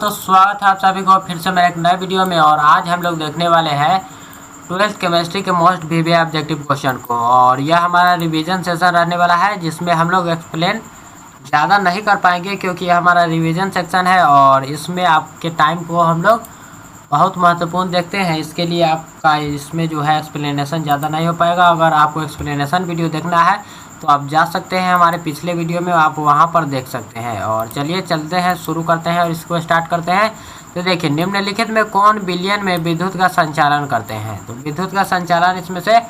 तो स्वागत है आप सभी को फिर से मेरे एक नए वीडियो में। और आज हम लोग देखने वाले हैं 12th केमिस्ट्री के मोस्ट वीवीआई ऑब्जेक्टिव क्वेश्चन को। और यह हमारा रिवीजन सेशन रहने वाला है जिसमें हम लोग एक्सप्लेन ज़्यादा नहीं कर पाएंगे क्योंकि यह हमारा रिवीजन सेक्शन है और इसमें आपके टाइम को हम लोग बहुत महत्वपूर्ण देखते हैं। इसके लिए आपका इसमें जो है एक्सप्लेनेशन ज़्यादा नहीं हो पाएगा। अगर आपको एक्सप्लेनेशन वीडियो देखना है तो आप जा सकते हैं हमारे पिछले वीडियो में, आप वहां पर देख सकते हैं। और चलिए चलते हैं, शुरू करते हैं और इसको स्टार्ट करते हैं। तो देखिए, निम्नलिखित में कौन बिलियन में विद्युत का संचालन करते हैं? तो विद्युत का संचालन इसमें से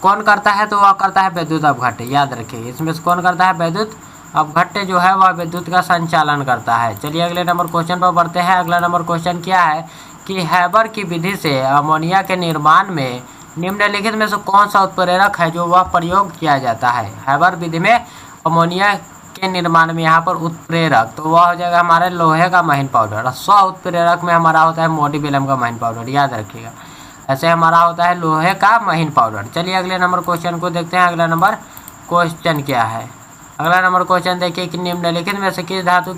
कौन करता है? तो वह करता है विद्युत अपघट्य। याद रखिए, इसमें से कौन करता है? विद्युत अपघट्य जो है वह विद्युत का संचालन करता है। चलिए अगले नंबर क्वेश्चन पर बढ़ते हैं। अगला नंबर क्वेश्चन क्या है कि हैबर की विधि से अमोनिया के निर्माण में निम्नलिखित में से कौन सा उत्प्रेरक है जो वह प्रयोग किया जाता है? हैबर विधि में अमोनिया के निर्माण में यहाँ पर उत्प्रेरक तो वह हो जाएगा हमारे लोहे का महीन पाउडर। 100 उत्प्रेरक में हमारा होता है मोडिबेलम का महीन पाउडर। याद रखिएगा, ऐसे हमारा होता है लोहे का महीन पाउडर। चलिए अगले नंबर क्वेश्चन को देखते हैं। अगला नंबर क्वेश्चन क्या है? अगला नंबर क्वेश्चन देखिए कि निम्नलिखित में से किस धातु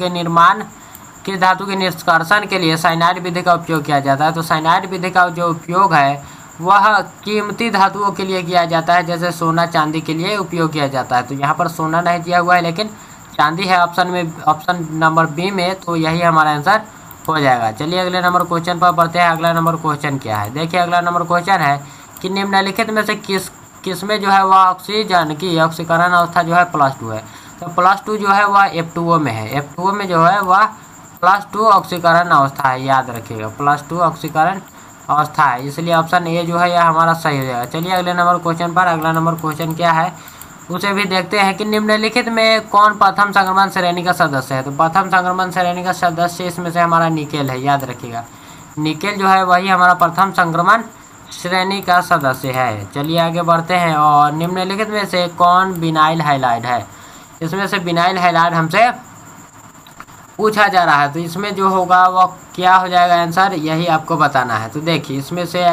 के निष्कर्षण के लिए साइनाइड विधि का उपयोग किया जाता है? तो साइनाइड विधि का जो उपयोग है वह कीमती धातुओं के लिए किया जाता है, जैसे सोना चांदी के लिए उपयोग किया जाता है। तो यहाँ पर सोना नहीं दिया हुआ है लेकिन चांदी है ऑप्शन में, ऑप्शन नंबर बी में, तो यही हमारा आंसर हो जाएगा। चलिए अगले नंबर क्वेश्चन पर बढ़ते हैं। अगला नंबर क्वेश्चन क्या है? देखिए अगला नंबर क्वेश्चन है कि निम्नलिखित में से किसमें जो है वह ऑक्सीजन की ऑक्सीकरण अवस्था जो है +2 है? तो +2 जो है वह F2O में है। F2O में जो है वह +2 ऑक्सीकरण अवस्था है। याद रखिएगा, +2 ऑक्सीकरण अवस्था है, इसलिए ऑप्शन ए जो है यह हमारा सही हो जाएगा। चलिए अगले नंबर क्वेश्चन पर। अगला नंबर क्वेश्चन क्या है उसे भी देखते हैं कि निम्नलिखित में कौन प्रथम संक्रमण श्रेणी का सदस्य है? तो प्रथम संक्रमण श्रेणी का सदस्य इसमें से हमारा निकेल है। याद रखिएगा, निकेल जो है वही हमारा प्रथम संक्रमण श्रेणी का सदस्य है। चलिए आगे बढ़ते हैं। और निम्नलिखित में से कौन विनाइल हैलाइड है? इसमें से विनाइल हैलाइड हमसे पूछा जा रहा है, तो इसमें जो होगा वह क्या हो जाएगा आंसर, यही आपको बताना है। तो देखिए, इसमें से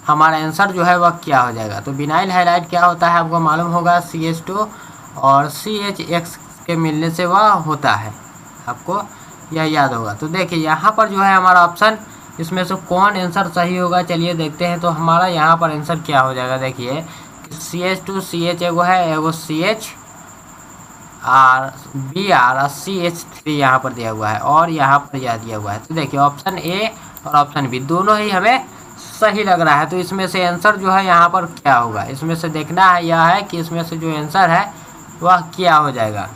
हमारा आंसर जो है वह क्या हो जाएगा। तो विनाइल हैलाइड क्या होता है आपको मालूम होगा, CH2 और CHX के मिलने से वह होता है, आपको यह याद होगा। तो देखिए यहाँ पर जो है हमारा ऑप्शन इसमें से कौन आंसर सही होगा, चलिए देखते हैं। तो हमारा यहाँ पर आंसर क्या हो जाएगा, देखिए CH2 CH एगो है, एगो CH और Br और CH3 यहाँ पर दिया हुआ है और यहाँ पर यह दिया हुआ है। तो देखिए ऑप्शन ए और ऑप्शन बी दोनों ही हमें सही लग रहा है। तो इसमें से आंसर जो है यहाँ पर क्या होगा, इसमें से देखना है यह है कि इसमें से जो आंसर है वह क्या हो जाएगा।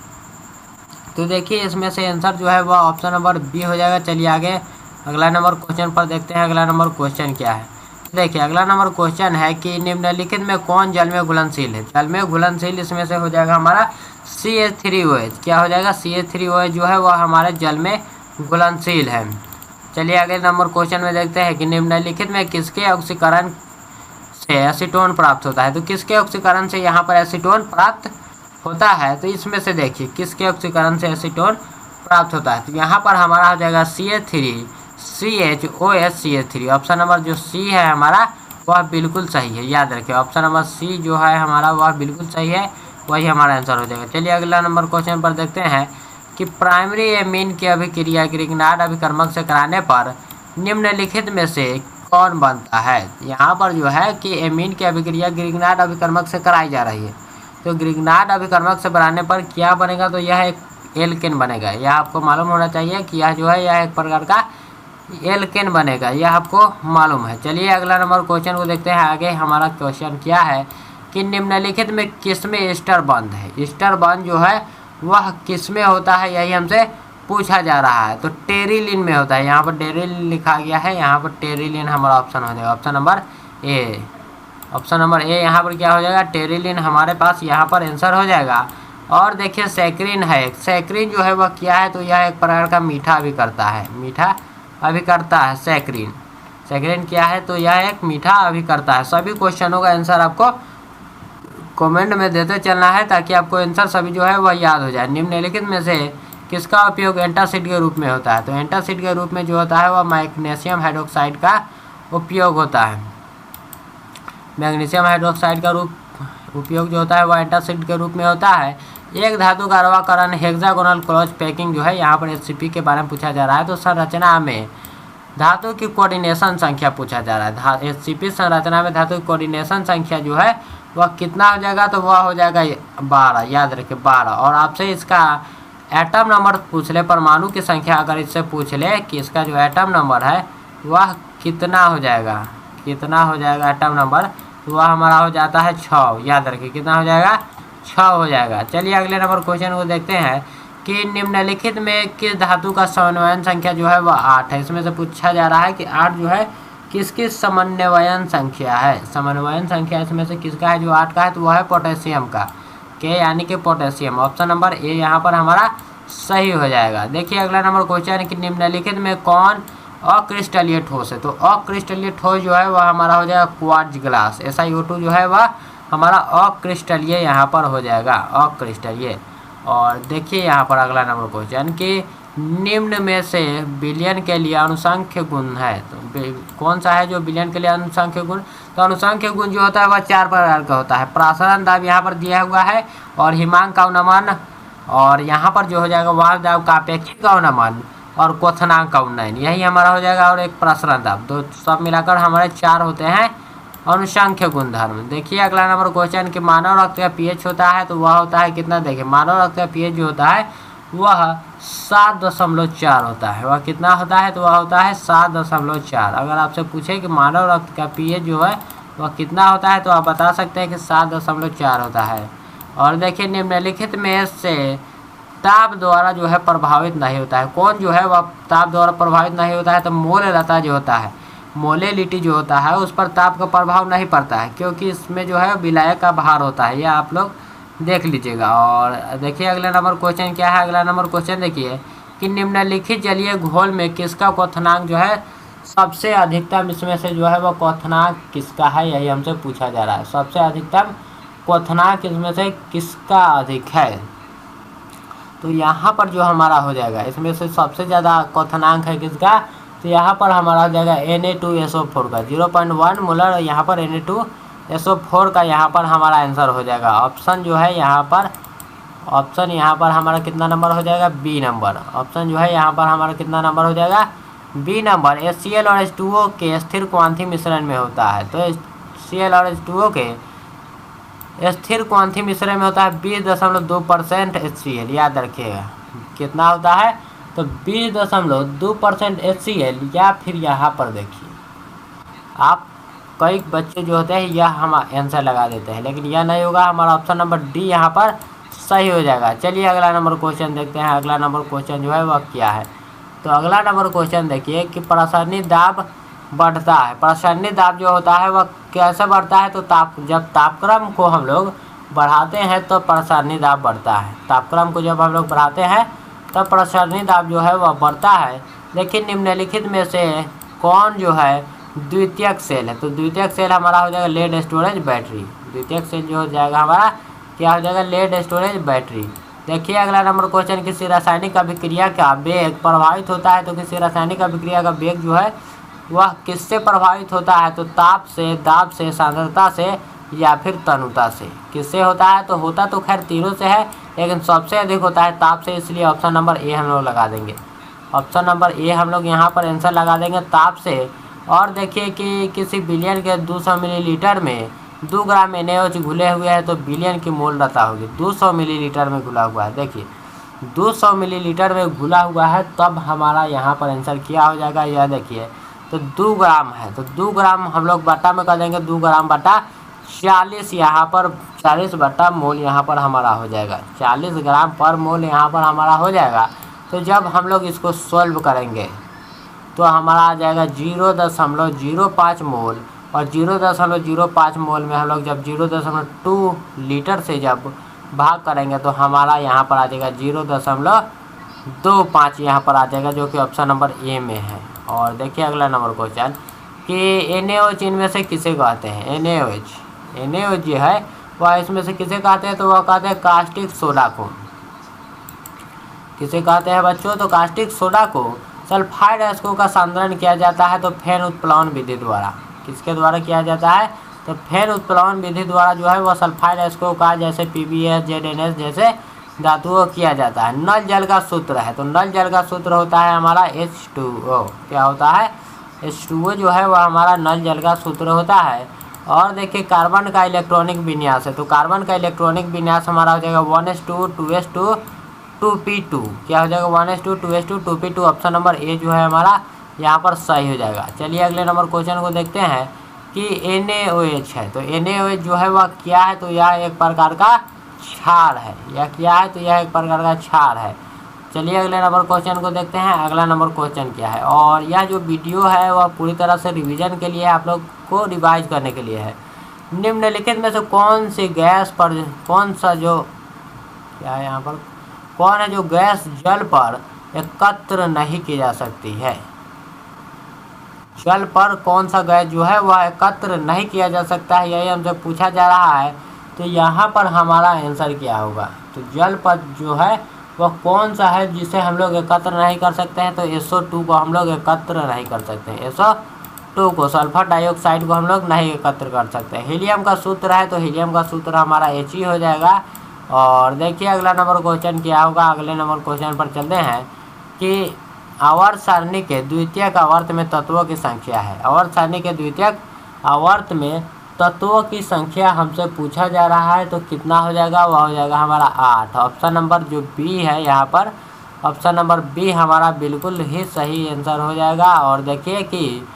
तो देखिए इसमें से आंसर जो है वह ऑप्शन नंबर बी हो जाएगा। चलिए आगे अगला नंबर क्वेश्चन पर देखते हैं। अगला नंबर क्वेश्चन क्या है? देखिए अगला नंबर क्वेश्चन है कि निम्नलिखित में कौन जल में घुलनशील है? जल में घुलनशील इसमें से हो जाएगा हमारा CH3OH। क्या हो जाएगा? CH3OH जो है वह हमारे जल में घुलनशील है। चलिए अगले नंबर क्वेश्चन में देखते हैं कि निम्नलिखित में किसके ऑक्सीकरण से एसीटोन प्राप्त होता है? तो किसके ऑक्सीकरण से यहाँ पर एसीटोन प्राप्त होता है? तो इसमें से देखिए किसके ऑक्सीकरण से एसीटोन प्राप्त होता है। तो यहाँ पर हमारा हो जाएगा CH3CHOH ऑप्शन नंबर जो सी है हमारा वह बिल्कुल सही है। याद रखिए, ऑप्शन नंबर सी जो है हमारा वह बिल्कुल सही है, वही हमारा आंसर हो जाएगा। चलिए अगला नंबर क्वेश्चन पर देखते हैं कि प्राइमरी एमीन की अभिक्रिया ग्रिग्नार्ड अभिकर्मक से कराने पर निम्नलिखित में से कौन बनता है? यहाँ पर जो है कि एमीन की अभिक्रिया ग्रिग्नार्ड अभिकर्मक से कराई जा रही है, तो ग्रिग्नार्ड अभिकर्मक से बनाने पर क्या बनेगा? तो यह एक एल्केन बनेगा। यह आपको मालूम होना चाहिए कि यह जो है यह एक प्रकार का एल्केन बनेगा, यह आपको मालूम है। चलिए अगला नंबर क्वेश्चन को देखते हैं। आगे हमारा क्वेश्चन क्या है कि निम्नलिखित में किसमें एस्टर बॉन्ड है? एस्टर बॉन्ड जो है वह किसमें होता है, यही हमसे पूछा जा रहा है। तो टेरिलिन में होता है। यहाँ पर टेरिलिन लिखा गया है, यहाँ पर टेरिलिन हमारा ऑप्शन हो जाएगा, option number A. Option number A यहाँ पर क्या हो जाएगा, टेरिलिन हमारे पास यहाँ पर आंसर हो जाएगा। और देखिए सैक्रिन है, सैक्रिन जो है वह क्या है? तो यह एक प्रकार का मीठा अभिकर्ता है, मीठा अभिकर्ता है सैक्रिन। सैक्रिन क्या है? तो यह एक मीठा अभिकर्ता है। सभी क्वेश्चनों का आंसर आपको कमेंट में देते चलना है ताकि आपको आंसर सभी जो है वह याद हो जाए। निम्नलिखित में से किसका उपयोग एंटासिड के रूप में होता है? तो एंटासिड के रूप में जो होता है वह मैग्नीशियम हाइड्रोक्साइड का उपयोग होता है। मैग्नीशियम हाइड्रोक्साइड का उपयोग जो होता है वह एंटासिड के रूप में होता है। एक धातु का अरवाकरण हेक्सागोनल क्लोज पैकिंग जो है यहाँ पर एचसीपी के बारे में पूछा जा रहा है। तो संरचना में धातु की कोऑर्डिनेशन संख्या पूछा जा रहा है। एचसीपी संरचना में धातु की कोऑर्डिनेशन संख्या जो है वह कितना हो जाएगा, तो वह हो जाएगा 12, याद रखिए 12। और आपसे इसका एटम नंबर पूछ ले, परमाणु की संख्या अगर इससे पूछ ले कि इसका जो एटम नंबर है वह कितना हो जाएगा, कितना हो जाएगा एटम नंबर, तो वह हमारा हो जाता है 6। याद रखिए कितना हो जाएगा, 6 हो जाएगा। चलिए अगले नंबर क्वेश्चन को देखते हैं कि निम्नलिखित में किस धातु का समन्वयन संख्या जो है वह 8 है। इसमें से पूछा जा रहा है कि 8 जो है किसकी समन्वयन संख्या है। समन्वयन संख्या इसमें से किसका है जो 8 का है, तो वह है पोटेशियम का, के यानी कि पोटेशियम। ऑप्शन नंबर ए यहाँ पर हमारा सही हो जाएगा। देखिए अगला नंबर क्वेश्चन है कि निम्नलिखित में कौन अक्रिस्टलीय ठोस है। तो अक्रिस्टलीय ठोस जो है वह हमारा हो जाएगा क्वार्ट्ज ग्लास। SiO2 जो है वह हमारा अक्रिस्टलीय यहाँ पर हो जाएगा, अक्रिस्टलीय। और देखिए यहाँ पर अगला नंबर क्वेश्चन कि निम्न में से विलयन के लिए अनुसंख्य गुण है। तो कौन सा है जो विलयन के लिए अनुसंख्य गुण, तो अनुसंख्य गुण जो होता है वह 4 प्रकार का होता है। प्रासरण दाब यहाँ पर दिया हुआ है, और हिमांक का अनुमान, और यहाँ पर जो हो जाएगा वाष्प दाब का अपेक्षिक अनुमान, और क्वथनांक का उन्नयन, यही हमारा हो जाएगा। और एक प्रसरण दाब, तो सब मिलाकर हमारे 4 होते हैं अनुसंख्य गुणधर्म। देखिए अगला नंबर क्वेश्चन कि मानव रक्त का पीएच होता है, तो वह होता है कितना। देखिए मानव रक्त का पीएच जो होता है वह 7.4 होता है। वह कितना होता है, तो वह होता है 7.4। अगर आपसे पूछे कि मानव रक्त का पीएच जो है वह कितना होता है, तो आप बता सकते हैं कि 7.4 होता है। और देखिए निम्नलिखित में से ताप द्वारा जो है प्रभावित नहीं होता है। कौन जो है वह ताप द्वारा प्रभावित नहीं होता है, तो मोलरता जो होता है, मोलेलिटी जो होता है उस पर ताप का प्रभाव नहीं पड़ता है, क्योंकि इसमें जो है विलायक का भार होता है। यह आप लोग देख लीजिएगा। और देखिए अगला नंबर क्वेश्चन क्या है। अगला नंबर क्वेश्चन देखिए कि निम्नलिखित जलीय घोल में किसका क्वथनांक जो है सबसे अधिकतम, इसमें से जो है वह क्वथनांक किसका है, यही हमसे पूछा जा रहा है। सबसे अधिकतम क्वथनांक इसमें से किसका अधिक है, तो यहाँ पर जो हमारा हो जाएगा इसमें से सबसे ज़्यादा क्वथनांक है किसका, तो यहाँ पर हमारा हो जाएगा Na2SO4 का 0.1 मोलर। यहाँ पर Na2SO4 का यहाँ पर हमारा आंसर हो जाएगा ऑप्शन जो है यहाँ पर, ऑप्शन यहाँ पर हमारा कितना नंबर हो जाएगा, बी नंबर। ऑप्शन जो है यहाँ पर हमारा कितना नंबर हो जाएगा, बी नंबर। HCl और H2O के स्थिर क्वांथी मिश्रण में होता है। तो HCl और H2O के स्थिर क्वांथी मिश्रण में होता है 20.2% HCl। याद रखिएगा कितना होता है, तो 20.2% HCl। या फिर यहाँ पर देखिए आप कई बच्चे जो होते हैं यह हम आंसर लगा देते हैं, लेकिन यह नहीं होगा। हमारा ऑप्शन नंबर डी यहाँ पर सही हो जाएगा। चलिए अगला नंबर क्वेश्चन देखते हैं। अगला नंबर क्वेश्चन जो है वह क्या है, तो अगला नंबर क्वेश्चन देखिए कि प्रसरणी दाब बढ़ता है। प्रसरणी दाब जो होता है वह कैसे बढ़ता है, तो जब तापक्रम को हम लोग बढ़ाते हैं तो प्रसरणी दाब बढ़ता है। तापक्रम को जब हम लोग बढ़ाते हैं तो प्रसरणी दाब जो है वह बढ़ता है। लेकिन निम्नलिखित में से कौन जो है द्वितीयक सेल है, तो द्वितीयक सेल हमारा हो जाएगा लेड स्टोरेज बैटरी। द्वितीयक सेल जो हो जाएगा हमारा क्या हो जाएगा, लेड स्टोरेज बैटरी। देखिए अगला नंबर क्वेश्चन, किसी रासायनिक अभिक्रिया का वेग प्रभावित होता है। तो किसी रासायनिक अभिक्रिया का वेग जो है वह किससे प्रभावित होता है, तो ताप से, दाब से, सांद्रता से, या फिर तनुता से। किससे होता है, तो होता तो खैर तीनों से है, लेकिन सबसे अधिक होता है ताप से, इसलिए ऑप्शन नंबर ए हम लोग लगा देंगे। ऑप्शन नंबर ए हम लोग यहाँ पर आंसर लगा देंगे ताप से। और देखिए कि किसी बिलियन के 200 मिलीलीटर में 2 ग्राम NaOH घुले हुए हैं, तो बिलियन की मोलरता होगी 200 मिलीलीटर में घुला हुआ है। देखिए 200 मिलीलीटर में घुला हुआ है, तब हमारा यहाँ पर आंसर क्या हो जाएगा, यह देखिए तो 2 ग्राम है, तो 2 ग्राम हम लोग बटा में कर देंगे, 2 ग्राम बटा 40, यहाँ पर 40 बटा मोल यहाँ पर हमारा हो जाएगा, 40 ग्राम पर मोल यहाँ पर हमारा हो जाएगा। तो जब हम लोग इसको सॉल्व करेंगे तो हमारा आ जाएगा 0.05 मोल, और 0.05 मोल में हम लोग जब 0.2 लीटर से जब भाग करेंगे तो हमारा यहाँ पर आ जाएगा 0.25 यहाँ पर आ जाएगा, जो कि ऑप्शन नंबर ए में है। और देखिए अगला नंबर क्वेश्चन कि NaOH इनमें से किसे कहते हैं। NaOH जो है वह इसमें से किसे कहते हैं, तो वह कहते हैं कास्टिक सोडा को। किसे कहते हैं बच्चों, तो कास्टिक सोडा को सल्फाइड अयस्कों का सांद्रण किया जाता है, तो फेन उत्प्लवन विधि द्वारा। किसके द्वारा किया जाता है, तो फेन उत्प्लवन विधि द्वारा जो है वह सल्फाइड अयस्कों का, जैसे PbS, ZnS जैसे धातुओं किया जाता है। नल जल का सूत्र है, तो नल जल का सूत्र होता है हमारा H2O। क्या होता है? H2O जो है वह हमारा नल जल का सूत्र होता है। और देखिए कार्बन का इलेक्ट्रॉनिक विन्यास है, तो कार्बन का इलेक्ट्रॉनिक विन्यास हमारा हो जाएगा 1s2 2s2 2p2। क्या हो जाएगा? 1s2 2s2 2p2। Option number A जो है हमारा यहाँ पर सही हो जाएगा। चलिए अगले नंबर क्वेश्चन को देखते हैं कि NaOH है, तो NaOH जो है वह क्या है? तो यह एक प्रकार का क्षार है। यह क्या है? तो यह एक प्रकार का क्षार है। चलिए अगले नंबर क्वेश्चन को देखते हैं। अगला नंबर क्वेश्चन क्या है? और यह जो वीडियो है वह पूरी तरह से रिवीजन के लिए, आप लोग को रिवाइज करने के लिए है। निम्नलिखित में से कौन सी गैस पर, कौन सा जो क्या है यहाँ पर, कौन है जो गैस जल पर एकत्र नहीं की जा सकती है? जल पर कौन सा गैस जो है वह एकत्र नहीं किया जा सकता है, यही हमसे पूछा जा रहा है। तो यहाँ पर हमारा आंसर क्या होगा? तो जल पर जो है वह कौन सा है जिसे हम लोग एकत्र नहीं कर सकते हैं? तो SO2 को हम लोग एकत्र नहीं कर सकते हैं। SO2 को, सल्फर डाइऑक्साइड को हम लोग नहीं एकत्र कर सकते। हीलियम का सूत्र है, तो हीलियम का सूत्र हमारा He हो जाएगा। और देखिए अगला नंबर क्वेश्चन क्या होगा। अगले नंबर क्वेश्चन पर चलते हैं कि आवर्त सारणी के द्वितीयक आवर्त में तत्वों की संख्या है। आवर्त सारणी के द्वितीयक आवर्त में तत्वों की संख्या हमसे पूछा जा रहा है, तो कितना हो जाएगा? वह हो जाएगा हमारा 8। ऑप्शन नंबर जो बी है यहाँ पर, ऑप्शन नंबर बी हमारा बिल्कुल ही सही आंसर हो जाएगा। और देखिए कि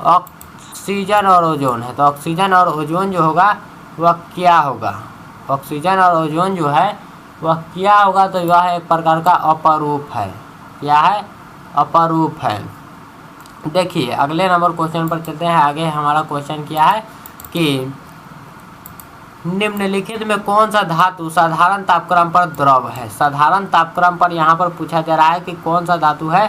ऑक्सीजन और ओजोन है, तो ऑक्सीजन और ओजोन जो होगा वह क्या होगा? ऑक्सीजन और ओजोन जो है वह क्या होगा? तो वह एक प्रकार का अपरूप है। क्या है? अपरूप है। देखिए अगले नंबर क्वेश्चन पर चलते हैं। आगे हमारा क्वेश्चन क्या है कि निम्नलिखित में कौन सा धातु साधारण तापक्रम पर द्रव है? साधारण तापक्रम पर यहाँ पर पूछा जा रहा है कि कौन सा धातु है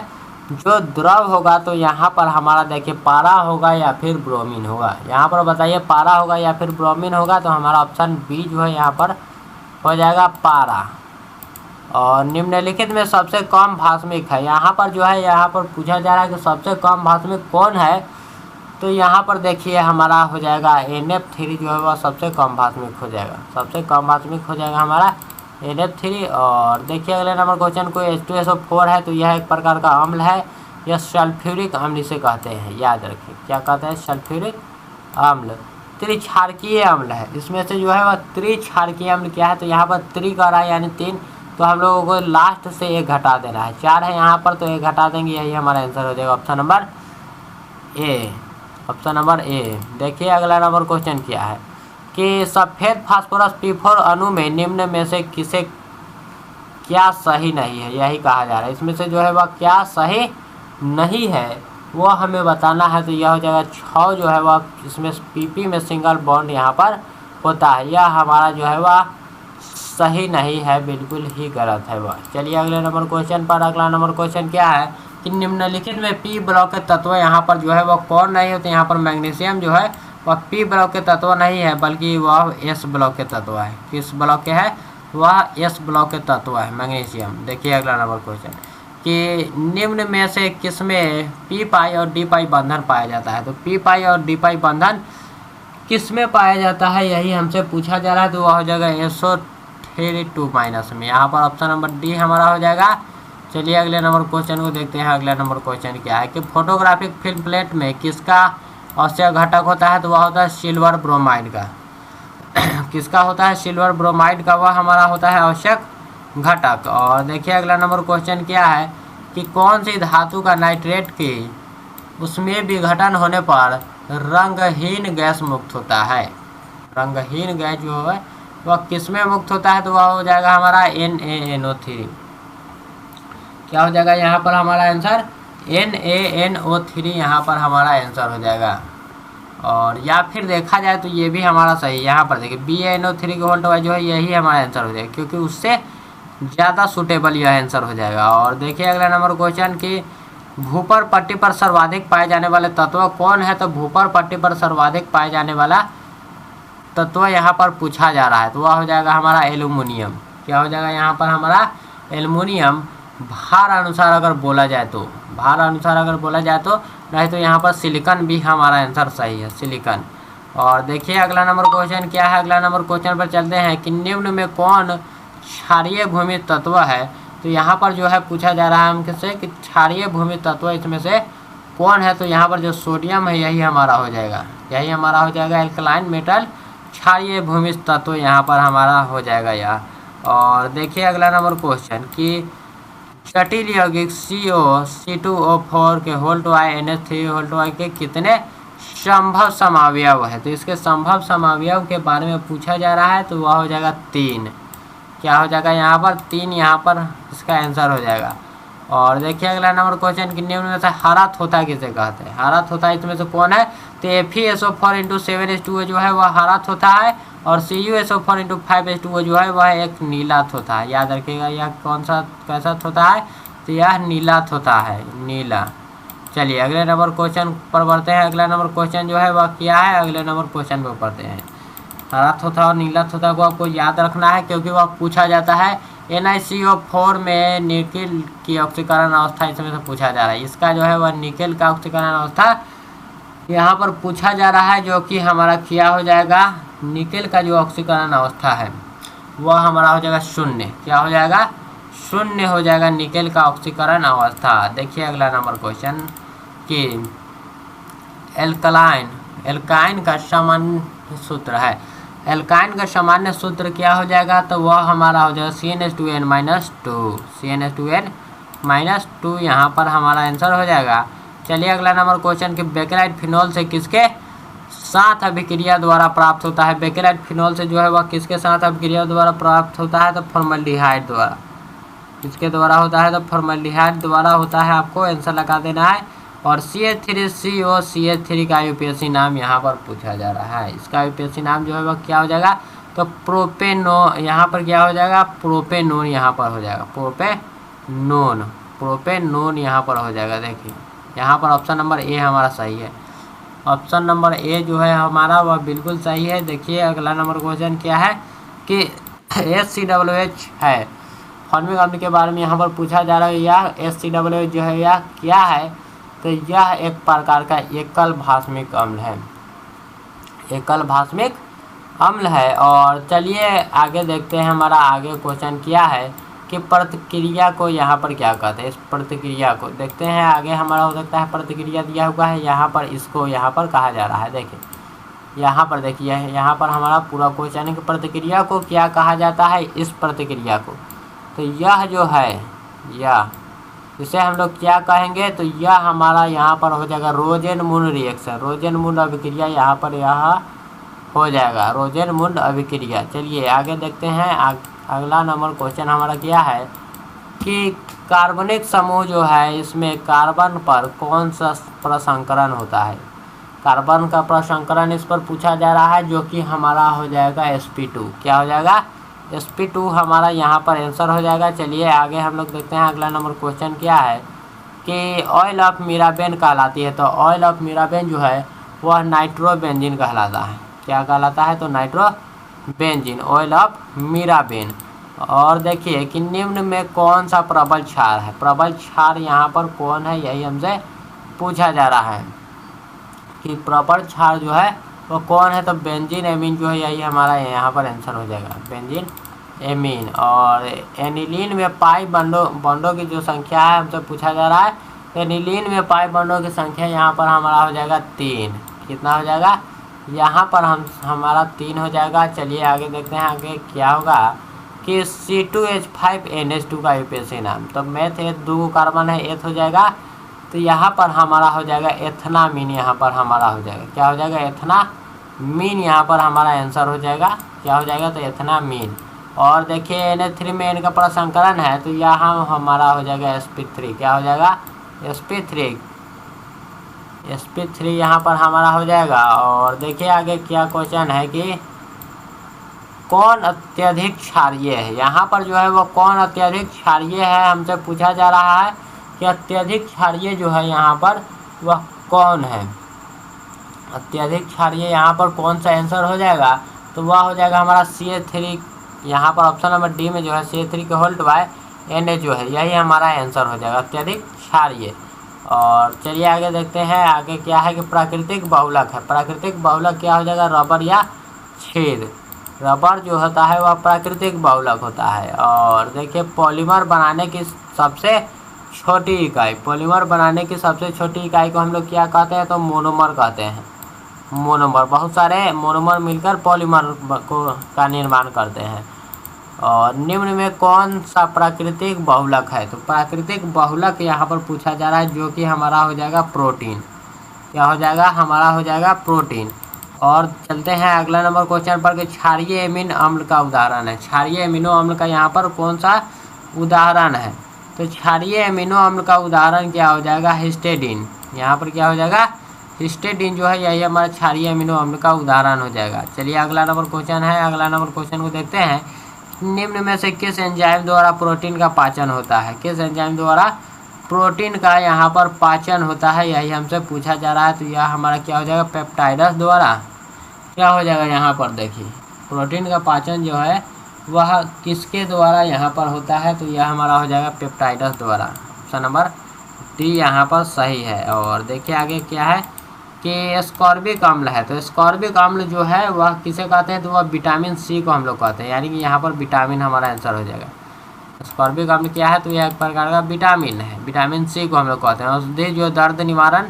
जो द्रव होगा। तो यहाँ पर हमारा देखिए पारा होगा या फिर ब्रोमीन होगा। यहाँ पर बताइए पारा होगा या फिर ब्रोमीन होगा। तो हमारा ऑप्शन बी जो है यहाँ पर हो जाएगा पारा। और निम्नलिखित में सबसे कम भास्मिक है, यहाँ पर जो है यहाँ पर पूछा जा रहा है कि सबसे कम भास्मिक कौन है। तो यहाँ पर देखिए हमारा हो जाएगा NF3 जो है वह सबसे कम भास्मिक हो जाएगा। सबसे कम भास्मिक हो जाएगा हमारा NF3। और देखिए अगले नंबर क्वेश्चन को H2SO4 है, तो यह एक प्रकार का अम्ल है। यह सल्फ्यूरिक अम्ल इसे कहते हैं, याद रखिए क्या कहते हैं? सल्फ्यूरिक अम्ल। त्रिक्षारकीय अम्ल है, इसमें से जो है वह त्रिक्षारकीय अम्ल क्या है? तो यहाँ पर त्रि का रहा है यानी 3, तो हम लोगों को लास्ट से 1 घटा देना है। 4 है यहाँ पर, तो 1 घटा देंगे, यही हमारा आंसर हो जाएगा option number A. Option number A. देखिए अगला नंबर क्वेश्चन क्या है कि सफ़ेद फास्फोरस P4 अणु में निम्न में से किसे क्या सही नहीं है, यही कहा जा रहा है। इसमें से जो है वह क्या सही नहीं है वो हमें बताना है। तो यह हो जाएगा 6 जो है वह, इसमें PP में सिंगल बॉन्ड यहाँ पर होता है। यह हमारा जो है वह सही नहीं है, बिल्कुल ही गलत है वह। चलिए अगले नंबर क्वेश्चन पर। अगला नंबर क्वेश्चन क्या है कि निम्नलिखित में P ब्लॉक के तत्व यहाँ पर जो है वह कौन नहीं होते? यहाँ पर मैग्नीशियम जो है वह P ब्लॉक के तत्व नहीं है, बल्कि वह S ब्लॉक के तत्व है। किस ब्लॉक के है? वह S ब्लॉक के तत्व है, मैग्नीशियम। देखिए अगला नंबर क्वेश्चन कि निम्न में से किसमें P पाई और D पाई बंधन पाया जाता है? तो P पाई और D पाई बंधन किसमें पाया जाता है, यही हमसे पूछा जा रहा है। तो वह हो जाएगा SO3 में। यहाँ पर ऑप्शन नंबर डी हमारा हो जाएगा। चलिए अगले नंबर क्वेश्चन को देखते हैं। अगला नंबर क्वेश्चन क्या है कि फोटोग्राफिक फिल्म प्लेट में किसका आवश्यक घटक होता है? तो वह होता है सिल्वर ब्रोमाइड का। किसका होता है? सिल्वर ब्रोमाइड का, वह हमारा होता है आवश्यक घटक। और देखिए अगला नंबर क्वेश्चन क्या है कि कौन सी धातु का नाइट्रेट की उसमें विघटन होने पर रंगहीन गैस मुक्त होता है? रंगहीन गैस जो है वह किसमें मुक्त होता है? तो वह हो जाएगा हमारा NaNO3। क्या हो जाएगा यहाँ पर हमारा आंसर? NaNO3 यहाँ पर हमारा आंसर हो जाएगा। और या फिर देखा जाए तो ये भी हमारा सही है। यहाँ पर देखिए BaNO3 के होल्ट वाइज जो है यही हमारा आंसर हो जाएगा, क्योंकि उससे ज़्यादा सूटेबल यह आंसर हो जाएगा। और देखिए अगला नंबर क्वेश्चन कि भूपर पट्टी पर सर्वाधिक पाए जाने वाले तत्व कौन है? तो भूपर पट्टी पर सर्वाधिक पाए जाने वाला तत्व यहाँ पर पूछा जा रहा है, तो वह हो जाएगा हमारा एल्यूमिनियम। क्या हो जाएगा यहाँ पर हमारा? एल्यूमिनियम। भार अनुसार अगर बोला जाए तो, भार अनुसार अगर बोला जाए तो, नहीं तो यहाँ पर सिलिकॉन भी हमारा आंसर सही है, सिलिकॉन। और देखिए अगला नंबर क्वेश्चन क्या है। अगला नंबर क्वेश्चन पर चलते हैं कि निम्न में कौन क्षारीय भूमि तत्व है। तो यहाँ पर जो है पूछा जा रहा है हमसे कि क्षारीय भूमि तत्व इसमें से कौन है। तो यहाँ पर जो सोडियम है यही हमारा हो जाएगा, यही हमारा हो जाएगा एल्कलाइन मेटल क्षारीय भूमि तत्व यहाँ पर हमारा हो जाएगा यह। और देखिए अगला नंबर क्वेश्चन कि जटिल यौगिक CO C2O4 के होल्ट-Y NH3 के कितने संभव समावयव है। तो इसके संभव समावयव के बारे में पूछा जा रहा है। तो वह हो जाएगा 3। क्या हो जाएगा यहाँ पर 3, यहाँ पर इसका आंसर हो जाएगा। और देखिए अगला नंबर क्वेश्चन कि निम्न में से हरा थोथा किसे कहते हैं। हरा थोथा इसमें से कौन है। तो FeSO4 जो है वह हरा थोथा है और CuSO4 जो है वह एक नीला थोथा है। याद रखिएगा यह कौन सा कैसा थोथा है। तो यह नीला थोथा है, नीला। चलिए अगले नंबर क्वेश्चन पर बढ़ते हैं। अगला नंबर क्वेश्चन जो है वह क्या है, अगले नंबर क्वेश्चन पर पढ़ते हैं। हरा थोथा और नीला थोथा को आपको याद रखना है क्योंकि वह पूछा जाता है। NiCO4 में निकेल की ऑक्सीकरण अवस्था इसमें से पूछा जा रहा है। इसका जो है वह निकेल का ऑक्सीकरण अवस्था यहाँ पर पूछा जा रहा है, जो कि हमारा क्या हो जाएगा, निकेल का जो ऑक्सीकरण अवस्था है वह हमारा हो जाएगा 0। क्या हो जाएगा 0 हो जाएगा निकेल का ऑक्सीकरण अवस्था। देखिए अगला नंबर क्वेश्चन कि एल्काइन का सामान्य सूत्र है। एल्काइन का सामान्य सूत्र क्या हो जाएगा। तो वह हमारा हो जाएगा CnH2n-2, CnH2n-2 यहाँ पर हमारा आंसर हो जाएगा। चलिए अगला नंबर क्वेश्चन कि बेकेलाइट फिनॉल से किसके साथ अभिक्रिया द्वारा प्राप्त होता है। बेकेलाइट फिनॉल से जो है वह किसके साथ अभिक्रिया द्वारा प्राप्त होता है। तो फॉर्मल्डिहाइड द्वारा। किसके द्वारा होता है। तो फॉर्मल्डिहाइड द्वारा होता है। आपको आंसर लगा देना है। और CH3COCH3 का यूपीएससी नाम यहाँ पर पूछा जा रहा है। इसका यूपीएससी नाम जो है वह क्या हो जाएगा। तो यहाँ पर क्या हो जाएगा, प्रोपेनोन यहाँ पर हो जाएगा, प्रोपेनोन यहाँ पर हो जाएगा। देखिए यहाँ पर ऑप्शन नंबर ए हमारा सही है। ऑप्शन नंबर ए जो है हमारा वह बिल्कुल सही है। देखिए अगला नंबर क्वेश्चन क्या है कि HCOOH है। फॉर्मिक अम्ल के बारे में यहाँ पर पूछा जा रहा है। यह HCOOH जो है यह क्या है। तो यह एक प्रकार का एकल भास्मिक अम्ल है, एकल भास्मिक अम्ल है। और चलिए आगे देखते हैं। हमारा आगे क्वेश्चन क्या है कि प्रतिक्रिया को यहाँ पर क्या कहते हैं। इस प्रतिक्रिया को देखते हैं आगे हमारा हो सकता है। प्रतिक्रिया दिया हुआ है यहाँ पर, इसको यहाँ पर कहा जा रहा है। देखिए यहाँ पर देखिए, यहाँ पर हमारा पूरा क्वेश्चन है कि प्रतिक्रिया को क्या कहा जाता है। इस प्रतिक्रिया को तो यह जो है यह इसे हम लोग क्या कहेंगे। तो यह हमारा यहाँ पर हो जाएगा रोजेनमुंड रिएक्शन, रोजेनमुंड अभिक्रिया यहाँ पर यह हो जाएगा, रोजेनमुंड अभिक्रिया। चलिए आगे देखते हैं। अगला नंबर क्वेश्चन हमारा क्या है कि कार्बनिक समूह जो है इसमें कार्बन पर कौन सा प्रसंकरण होता है। कार्बन का प्रसंकरण इस पर पूछा जा रहा है, जो कि हमारा हो जाएगा sp2। क्या हो जाएगा sp2 हमारा यहाँ पर आंसर हो जाएगा। चलिए आगे हम लोग देखते हैं। अगला नंबर क्वेश्चन क्या है कि ऑयल ऑफ मीराबेन कहलाती है। तो ऑयल ऑफ मीराबेन जो है वह नाइट्रोबेंजीन कहलाता है। क्या कहलाता है। तो नाइट्रोबेंजीन, ऑयल ऑफ मीराबेन। और देखिए कि निम्न में कौन सा प्रबल क्षार है। प्रबल क्षार यहाँ पर कौन है, यही हमसे पूछा जा रहा है कि प्रबल क्षार जो है वो कौन है। तो बेंजीन एमीन जो है यही हमारा यहाँ पर आंसर हो जाएगा, बेंजीन एमीन। और एनिलीन में पाई बॉन्डों की जो संख्या है हमसे पूछा जा रहा है। एनिलीन में पाई बॉन्डों की संख्या यहाँ पर हमारा हो जाएगा 3। कितना हो जाएगा यहाँ पर हमारा 3 हो जाएगा। चलिए आगे देखते हैं आगे क्या होगा कि C2H5NH2 का यूपीएससी नाम। तो मेथ एथ 2 कार्बन है, एथ हो जाएगा। तो यहाँ पर हमारा हो जाएगा एथनामीन। यहाँ पर हमारा हो जाएगा क्या हो जाएगा, एथनामीन। यहाँ पर हमारा आंसर हो जाएगा क्या हो जाएगा, तो एथनामीन। और देखिए NH3 में इनका प्रसंकरण है। तो यहाँ हमारा हो जाएगा sp3। क्या हो जाएगा sp3 यहाँ पर हमारा हो जाएगा। और देखिए आगे क्या क्वेश्चन है कि कौन अत्यधिक क्षारीय है। यहाँ पर जो है वो कौन अत्यधिक क्षारीय है हमसे पूछा जा रहा है कि अत्यधिक क्षारीय जो है यहाँ पर वह कौन है। अत्यधिक क्षारीय यहाँ पर कौन सा आंसर हो जाएगा। तो वह हो जाएगा हमारा CH3। यहाँ पर ऑप्शन नंबर डी में जो है CH3 के होल्ट-Y Na जो है यही हमारा आंसर हो जाएगा, अत्यधिक क्षारीय। और चलिए आगे देखते हैं। आगे क्या है कि प्राकृतिक बहुलक है। प्राकृतिक बहुलक क्या हो जाएगा, रबर या छेद। रबर जो होता है वह प्राकृतिक बहुलक होता है। और देखिए पॉलीमर बनाने की सबसे छोटी इकाई, पॉलीमर बनाने की सबसे छोटी इकाई को हम लोग क्या कहते हैं, तो मोनोमर कहते हैं। मोनोमर, बहुत सारे मोनोमर मिलकर पॉलीमर को का निर्माण करते हैं। और निम्न में कौन सा प्राकृतिक बहुलक है, तो प्राकृतिक बहुलक यहाँ पर पूछा जा रहा है, जो कि हमारा हो जाएगा प्रोटीन। क्या हो जाएगा, हमारा हो जाएगा प्रोटीन। और चलते हैं अगला नंबर क्वेश्चन पर कि क्षारीय एमिन अम्ल का उदाहरण है। क्षारीय अमीनो अम्ल का यहाँ पर कौन सा उदाहरण है, तो क्षारीय अमीनो अम्ल का उदाहरण क्या हो जाएगा, हिस्टेडीन। यहाँ पर क्या हो जाएगा, हिस्टेडीन जो है यही हमारा क्षारीय अमीनो अम्ल का उदाहरण हो जाएगा। चलिए अगला नंबर क्वेश्चन है, अगला नंबर क्वेश्चन को देखते हैं। निम्न में से किस एंजाइम द्वारा प्रोटीन का पाचन होता है, किस एंजाइम द्वारा प्रोटीन का यहाँ पर पाचन होता है, यही हमसे पूछा जा रहा है। तो यह हमारा क्या हो जाएगा, पेप्टाइडस द्वारा। क्या हो जाएगा यहाँ पर देखिए, प्रोटीन का पाचन जो है वह किसके द्वारा यहाँ पर होता है, तो यह हमारा हो जाएगा पेप्टाइडस द्वारा। ऑप्शन नंबर डी यहाँ पर सही है। और देखिए आगे क्या है कि एस्कॉर्बिक अम्ल है, तो एस्कॉर्बिक अम्ल जो है वह किसे कहते हैं, तो वह विटामिन सी को हम लोग कहते हैं, यानी कि यहाँ पर विटामिन हमारा आंसर हो जाएगा। एस्कॉर्बिक अम्ल क्या है, तो यह एक प्रकार का विटामिन है, विटामिन सी को हम लोग कहते हैं। औषधि जो दर्द निवारण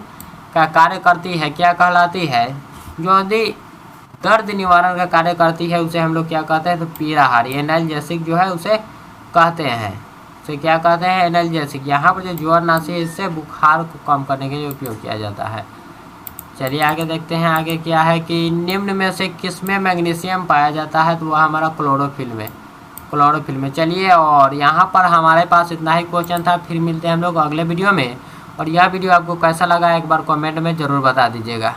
का कार्य करती है क्या कहलाती है, जो औषधि दर्द निवारण का कार्य करती है उसे हम लोग क्या कहते हैं, तो पीराहारी, एनाल्जेसिक जो है उसे कहते हैं, उसे क्या कहते हैं, एनाल्जेसिक। यहाँ पर जो ज्वरनाशी है इससे बुखार को कम करने के लिए उपयोग किया जाता है। चलिए आगे देखते हैं, आगे क्या है कि निम्न में से किसमें मैग्नीशियम पाया जाता है, तो वह हमारा क्लोरोफिल में, क्लोरोफिल में। चलिए और यहाँ पर हमारे पास इतना ही क्वेश्चन था, फिर मिलते हैं हम लोग अगले वीडियो में। और यह वीडियो आपको कैसा लगा एक बार कमेंट में ज़रूर बता दीजिएगा।